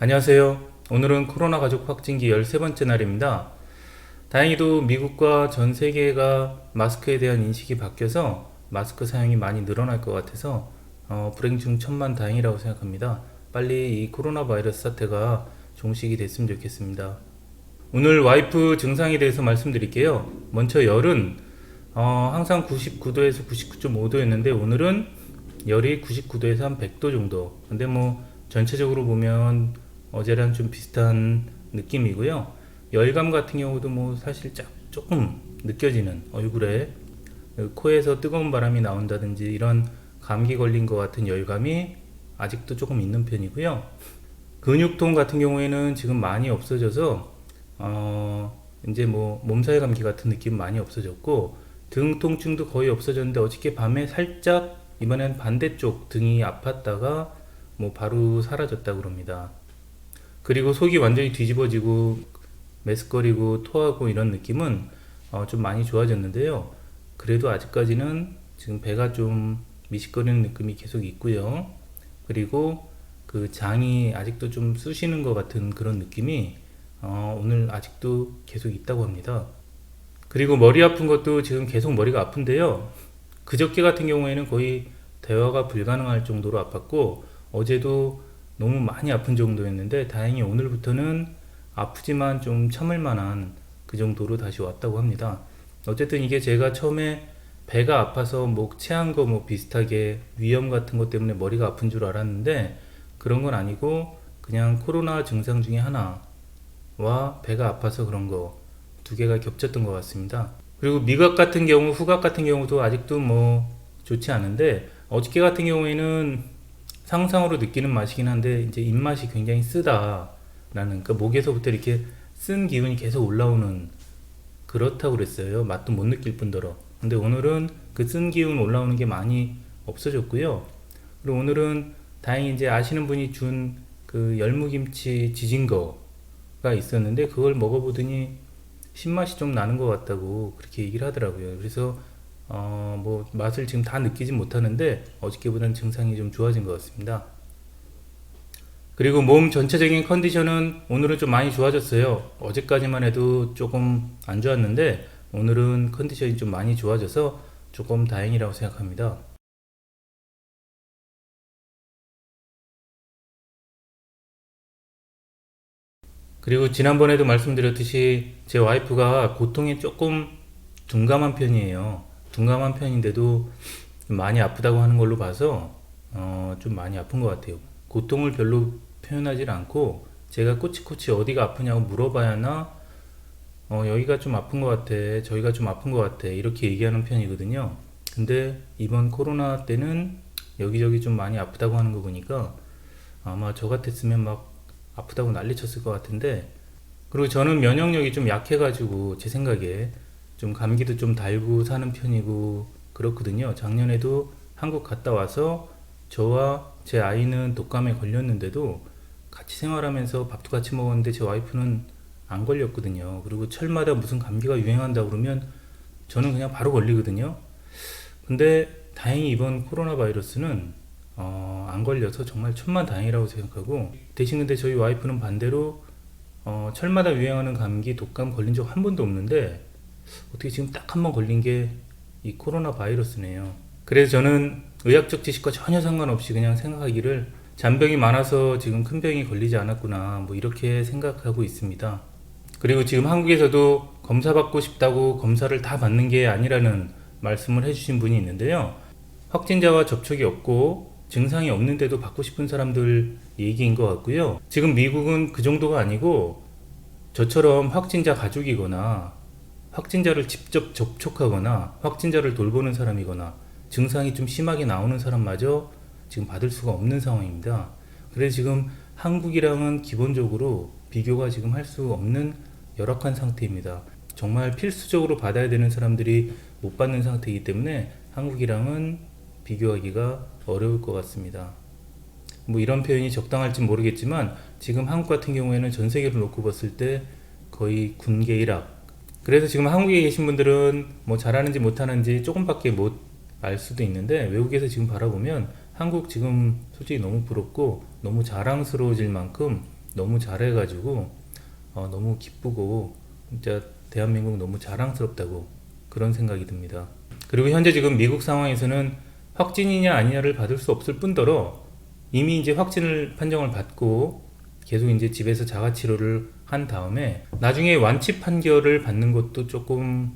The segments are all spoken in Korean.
안녕하세요. 오늘은 코로나 가족 확진기 13번째 날입니다. 다행히도 미국과 전 세계가 마스크에 대한 인식이 바뀌어서 마스크 사용이 많이 늘어날 것 같아서 불행 중 천만 다행이라고 생각합니다. 빨리 이 코로나 바이러스 사태가 종식이 됐으면 좋겠습니다. 오늘 와이프 증상에 대해서 말씀드릴게요. 먼저 열은 항상 99도에서 99.5도였는데 오늘은 열이 99도에서 한 100도 정도. 근데 뭐 전체적으로 보면 어제랑 좀 비슷한 느낌이고요. 열감 같은 경우도 뭐 사실 조금 느껴지는 얼굴에 코에서 뜨거운 바람이 나온다든지 이런 감기 걸린 것 같은 열감이 아직도 조금 있는 편이고요. 근육통 같은 경우에는 지금 많이 없어져서 이제 뭐 몸살 감기 같은 느낌 많이 없어졌고 등 통증도 거의 없어졌는데 어저께 밤에 살짝 이번엔 반대쪽 등이 아팠다가 뭐 바로 사라졌다고 그럽니다. 그리고 속이 완전히 뒤집어지고 메스꺼리고 토하고 이런 느낌은 좀 많이 좋아졌는데요. 그래도 아직까지는 지금 배가 좀 미식거리는 느낌이 계속 있고요. 그리고 그 장이 아직도 좀 쑤시는 것 같은 그런 느낌이 오늘 아직도 계속 있다고 합니다. 그리고 머리 아픈 것도 지금 계속 머리가 아픈데요. 그저께 같은 경우에는 거의 대화가 불가능할 정도로 아팠고 어제도 너무 많이 아픈 정도였는데 다행히 오늘부터는 아프지만 좀 참을 만한 그 정도로 다시 왔다고 합니다. 어쨌든 이게 제가 처음에 배가 아파서 목 체한 거 뭐 비슷하게 위염 같은 것 때문에 머리가 아픈 줄 알았는데 그런 건 아니고 그냥 코로나 증상 중에 하나와 배가 아파서 그런 거 두 개가 겹쳤던 것 같습니다. 그리고 미각 같은 경우, 후각 같은 경우도 아직도 뭐 좋지 않은데 어저께 같은 경우에는 상상으로 느끼는 맛이긴 한데 이제 입맛이 굉장히 쓰다라는 그러니까 목에서부터 이렇게 쓴 기운이 계속 올라오는 그렇다고 그랬어요. 맛도 못 느낄 뿐더러. 근데 오늘은 그 쓴 기운 올라오는 게 많이 없어졌고요. 그리고 오늘은 다행히 이제 아시는 분이 준 그 열무김치 지진거가 있었는데 그걸 먹어보더니 신맛이 좀 나는 것 같다고 그렇게 얘기를 하더라고요. 그래서 뭐 맛을 지금 다 느끼진 못하는데 어저께보다는 증상이 좀 좋아진 것 같습니다. 그리고 몸 전체적인 컨디션은 오늘은 좀 많이 좋아졌어요. 어제까지만 해도 조금 안 좋았는데 오늘은 컨디션이 좀 많이 좋아져서 조금 다행이라고 생각합니다. 그리고 지난번에도 말씀드렸듯이 제 와이프가 고통에 조금 둔감한 편이에요. 둔감한 편인데도 많이 아프다고 하는 걸로 봐서 좀 많이 아픈 것 같아요. 고통을 별로 표현하지 않고 제가 꼬치꼬치 어디가 아프냐고 물어봐야 하나 여기가 좀 아픈 것 같아 저희가 좀 아픈 것 같아 이렇게 얘기하는 편이거든요. 근데 이번 코로나 때는 여기저기 좀 많이 아프다고 하는 거 보니까 아마 저 같았으면 막 아프다고 난리 쳤을 것 같은데 그리고 저는 면역력이 좀 약해가지고 제 생각에 좀 감기도 좀 달고 사는 편이고 그렇거든요. 작년에도 한국 갔다 와서 저와 제 아이는 독감에 걸렸는데도 같이 생활하면서 밥도 같이 먹었는데 제 와이프는 안 걸렸거든요. 그리고 철마다 무슨 감기가 유행한다 그러면 저는 그냥 바로 걸리거든요. 근데 다행히 이번 코로나 바이러스는 안 걸려서 정말 천만 다행이라고 생각하고 대신 근데 저희 와이프는 반대로 철마다 유행하는 감기, 독감 걸린 적 한 번도 없는데 어떻게 지금 딱 한 번 걸린 게 이 코로나 바이러스네요. 그래서 저는 의학적 지식과 전혀 상관없이 그냥 생각하기를 잔병이 많아서 지금 큰 병이 걸리지 않았구나 뭐 이렇게 생각하고 있습니다. 그리고 지금 한국에서도 검사 받고 싶다고 검사를 다 받는 게 아니라는 말씀을 해주신 분이 있는데요. 확진자와 접촉이 없고 증상이 없는데도 받고 싶은 사람들 얘기인 것 같고요. 지금 미국은 그 정도가 아니고 저처럼 확진자 가족이거나 확진자를 직접 접촉하거나 확진자를 돌보는 사람이거나 증상이 좀 심하게 나오는 사람마저 지금 받을 수가 없는 상황입니다. 그래서 지금 한국이랑은 기본적으로 비교가 지금 할 수 없는 열악한 상태입니다. 정말 필수적으로 받아야 되는 사람들이 못 받는 상태이기 때문에 한국이랑은 비교하기가 어려울 것 같습니다. 뭐 이런 표현이 적당할지 모르겠지만 지금 한국 같은 경우에는 전 세계를 놓고 봤을 때 거의 군계 일학. 그래서 지금 한국에 계신 분들은 뭐 잘하는지 못하는지 조금밖에 못 알 수도 있는데 외국에서 지금 바라보면 한국 지금 솔직히 너무 부럽고 너무 자랑스러워질 만큼 너무 잘해가지고 너무 기쁘고 진짜 대한민국 너무 자랑스럽다고 그런 생각이 듭니다. 그리고 현재 지금 미국 상황에서는 확진이냐 아니냐를 받을 수 없을 뿐더러 이미 이제 확진을 판정을 받고 계속 이제 집에서 자가 치료를 한 다음에 나중에 완치 판결을 받는 것도 조금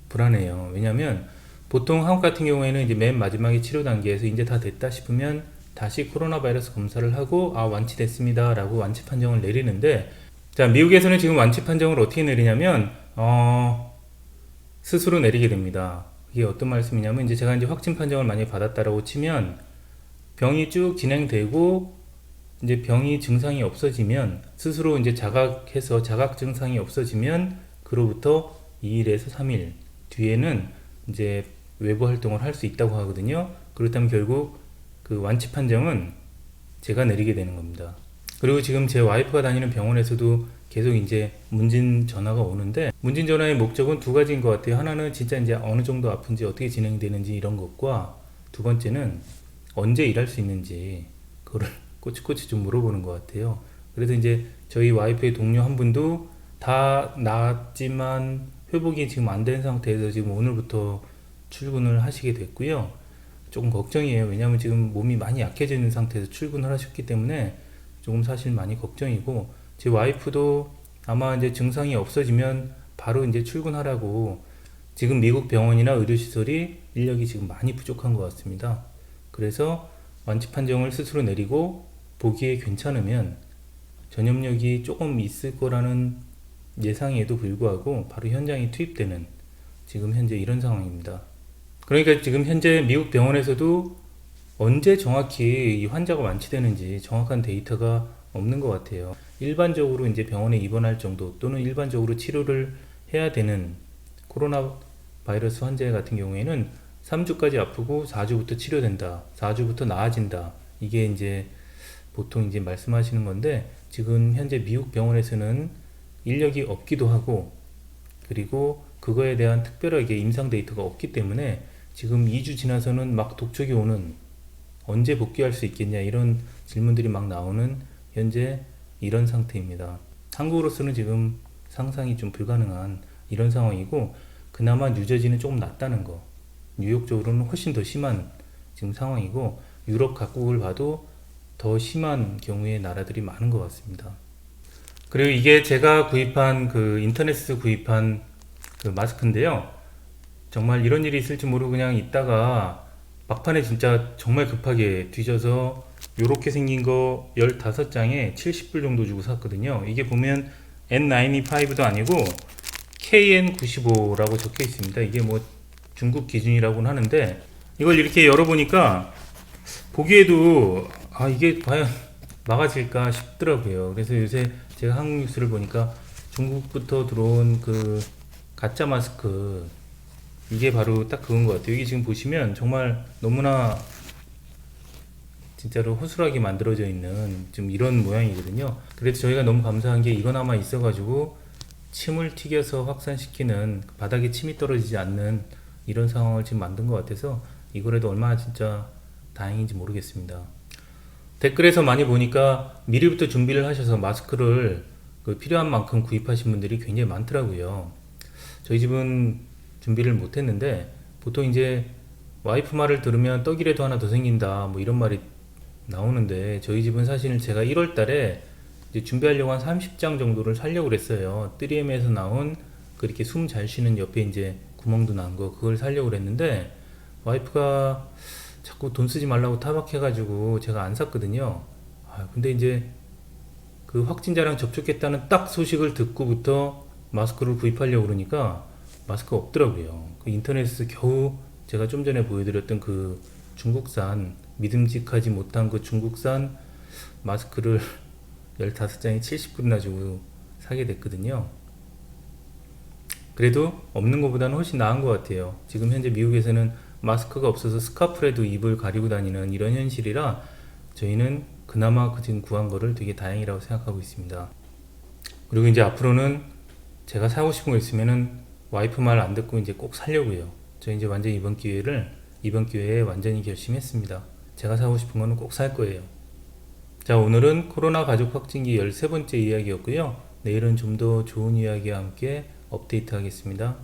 불안해요. 왜냐면 보통 한국 같은 경우에는 이제 맨 마지막에 치료 단계에서 이제 다 됐다 싶으면 다시 코로나 바이러스 검사를 하고 완치됐습니다 라고 완치 판정을 내리는데, 자, 미국에서는 지금 완치 판정을 어떻게 내리냐면 스스로 내리게 됩니다. 이게 어떤 말씀이냐면, 이제 제가 이제 확진 판정을 만약에 받았다라고 치면 병이 쭉 진행되고 이제 병이 증상이 없어지면 스스로 이제 자각해서 자각 증상이 없어지면 그로부터 2일에서 3일 뒤에는 이제 외부 활동을 할 수 있다고 하거든요. 그렇다면 결국 그 완치 판정은 제가 내리게 되는 겁니다. 그리고 지금 제 와이프가 다니는 병원에서도 계속 이제 문진 전화가 오는데, 문진 전화의 목적은 두 가지인 것 같아요. 하나는 진짜 이제 어느 정도 아픈지 어떻게 진행되는지 이런 것과, 두 번째는 언제 일할 수 있는지 그거를 꼬치꼬치 좀 물어보는 것 같아요. 그래서 이제 저희 와이프의 동료 한 분도 다 나았지만 회복이 지금 안 된 상태에서 지금 오늘부터 출근을 하시게 됐고요. 조금 걱정이에요. 왜냐하면 지금 몸이 많이 약해져 있는 상태에서 출근을 하셨기 때문에 조금 사실 많이 걱정이고, 제 와이프도 아마 이제 증상이 없어지면 바로 이제 출근하라고, 지금 미국 병원이나 의료시설이 인력이 지금 많이 부족한 것 같습니다. 그래서 완치 판정을 스스로 내리고 보기에 괜찮으면 전염력이 조금 있을 거라는 예상에도 불구하고 바로 현장에 투입되는 지금 현재 이런 상황입니다. 그러니까 지금 현재 미국 병원에서도 언제 정확히 이 환자가 완치되는지 정확한 데이터가 없는 것 같아요. 일반적으로 이제 병원에 입원할 정도 또는 일반적으로 치료를 해야 되는 코로나 바이러스 환자 같은 경우에는 3주까지 아프고 4주부터 치료된다, 4주부터 나아진다, 이게 이제 보통 이제 말씀하시는 건데, 지금 현재 미국 병원에서는 인력이 없기도 하고, 그리고 그거에 대한 특별하게 임상 데이터가 없기 때문에 지금 2주 지나서는 막 독촉이 오는, 언제 복귀할 수 있겠냐 이런 질문들이 막 나오는 현재 이런 상태입니다. 한국으로서는 지금 상상이 좀 불가능한 이런 상황이고, 그나마 뉴저지는 조금 낫다는 거, 뉴욕 쪽으로는 훨씬 더 심한 지금 상황이고, 유럽 각국을 봐도 더 심한 경우의 나라들이 많은 것 같습니다. 그리고 이게 제가 구입한 그 인터넷에서 구입한 그 마스크인데요. 정말 이런 일이 있을지 모르고 그냥 있다가 막판에 진짜 정말 급하게 뒤져서 요렇게 생긴 거 15장에 70불 정도 주고 샀거든요. 이게 보면 N95도 아니고 KN95라고 적혀 있습니다. 이게 뭐 중국 기준이라고는 하는데, 이걸 이렇게 열어보니까 보기에도 이게 과연 막아질까 싶더라고요. 그래서 요새 제가 한국 뉴스를 보니까 중국부터 들어온 그 가짜 마스크, 이게 바로 딱 그건 것 같아요. 이게 지금 보시면 정말 너무나 진짜로 허술하게 만들어져 있는 좀 이런 모양이거든요. 그래서 저희가 너무 감사한 게 이거나마 있어가지고 침을 튀겨서 확산시키는, 바닥에 침이 떨어지지 않는 이런 상황을 지금 만든 것 같아서 이거라도 얼마나 진짜 다행인지 모르겠습니다. 댓글에서 많이 보니까 미리부터 준비를 하셔서 마스크를 그 필요한 만큼 구입하신 분들이 굉장히 많더라고요. 저희 집은 준비를 못했는데, 보통 이제 와이프 말을 들으면 떡이라도 하나 더 생긴다 뭐 이런 말이 나오는데, 저희 집은 사실 제가 1월 달에 이제 준비하려고 한 30장 정도를 사려고 그랬어요. 3M에서 나온 그렇게 숨 잘 쉬는 옆에 이제 구멍도 난 거, 그걸 사려고 그랬는데 와이프가 자꾸 돈 쓰지 말라고 타박해가지고 제가 안 샀거든요. 근데 이제 그 확진자랑 접촉했다는 딱 소식을 듣고부터 마스크를 구입하려고 그러니까 마스크가 없더라고요. 그 인터넷에서 겨우 제가 좀 전에 보여드렸던 그 중국산, 믿음직하지 못한 그 중국산 마스크를 15장에 70불이나 주고 사게 됐거든요. 그래도 없는 것보다는 훨씬 나은 것 같아요. 지금 현재 미국에서는 마스크가 없어서 스카프라도 입을 가리고 다니는 이런 현실이라 저희는 그나마 그 지금 구한 거를 되게 다행이라고 생각하고 있습니다. 그리고 이제 앞으로는 제가 사고 싶은 거 있으면은 와이프 말 안 듣고 이제 꼭 사려고요. 저 이제 완전 이번 기회에 완전히 결심했습니다. 제가 사고 싶은 거는 꼭 살 거예요. 자, 오늘은 코로나 가족 확진기 13번째 이야기였고요. 내일은 좀 더 좋은 이야기와 함께 업데이트 하겠습니다.